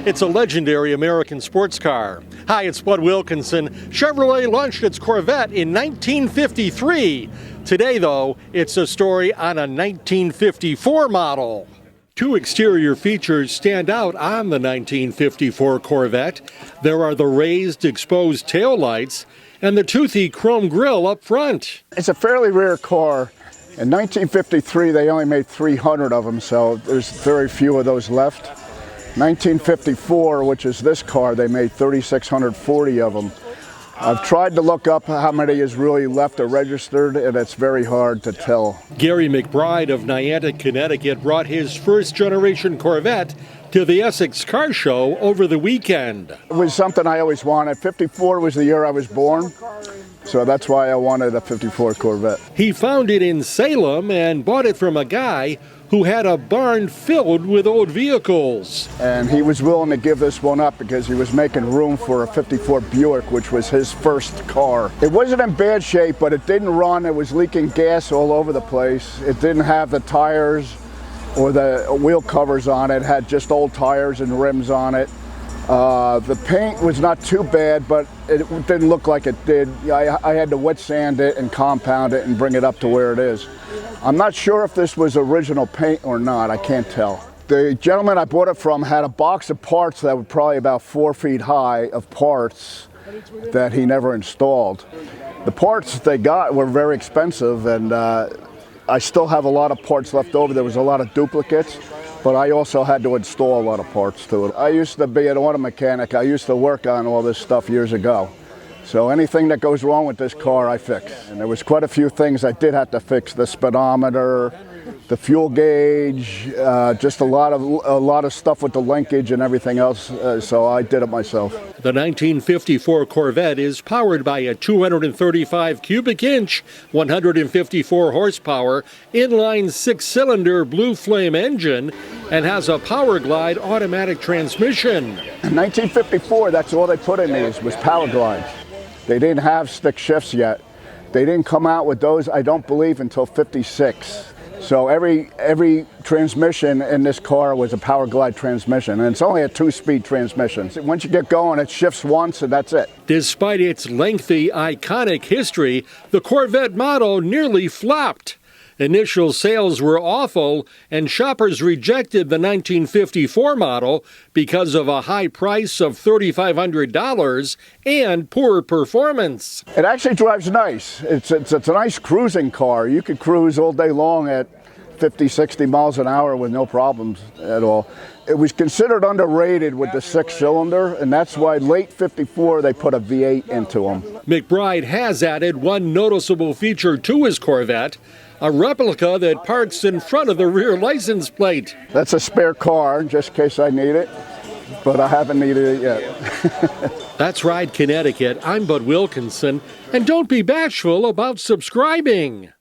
It's a legendary American sports car. Hi, it's Bud Wilkinson. Chevrolet launched its Corvette in 1953. Today, though, it's a story on a 1954 model. Two exterior features stand out on the 1954 Corvette. There are the raised exposed taillights and the toothy chrome grille up front. It's a fairly rare car. In 1953, they only made 300 of them, so there's very few of those left. 1954, which is this car, they made 3,640 of them. I've tried to look up how many is really left or registered, and it's very hard to tell. Gary McBride of Niantic, Connecticut, brought his first-generation Corvette to the Essex Car Sow over the weekend. It was something I always wanted. 54 was the year I was born, so that's why I wanted a 54 Corvette. He found it in Salem and bought it from a guy who had a barn filled with old vehicles. And he was willing to give this one up because he was making room for a 54 Buick, which was his first car. It wasn't in bad shape, but it didn't run. It was leaking gas all over the place. It didn't have the tires or the wheel covers on it. It had just old tires and rims on it. The paint was not too bad, but it didn't look like it did. I had to wet sand it and compound it and bring it up to where it is. I'm not sure if this was original paint or not. I can't tell. The gentleman I bought it from had a box of parts that were probably about 4 feet high of parts that he never installed. The parts they got were very expensive, and I still have a lot of parts left over. There was a lot of duplicates, but I also had to install a lot of parts to it. I used to be an auto mechanic. I used to work on all this stuff years ago. So anything that goes wrong with this car, I fix. And there was quite a few things I did have to fix: the speedometer, the fuel gauge, just a lot of stuff with the linkage and everything else. So I did it myself. The 1954 Corvette is powered by a 235 cubic inch, 154 horsepower, inline 6-cylinder Blue Flame engine and has a Power Glide automatic transmission. In 1954, that's all they put in these was Power Glides. They didn't have stick shifts yet. They didn't come out with those, I don't believe, until 56. So every transmission in this car was a Power Glide transmission, and it's only a 2-speed transmission. Once you get going, it shifts once, and that's it. Despite its lengthy, iconic history, the Corvette model nearly flopped. Initial sales were awful, and shoppers rejected the 1954 model because of a high price of $3,500 and poor performance. It actually drives nice. It's a nice cruising car. You could cruise all day long at 50, 60 miles an hour with no problems at all. It was considered underrated with the 6-cylinder, and that's why late 54 they put a V8 into them. McBride has added one noticeable feature to his Corvette: a replica that parks in front of the rear license plate. That's a spare car, just in case I need it, but I haven't needed it yet. That's Ride Connecticut. I'm Bud Wilkinson, and don't be bashful about subscribing.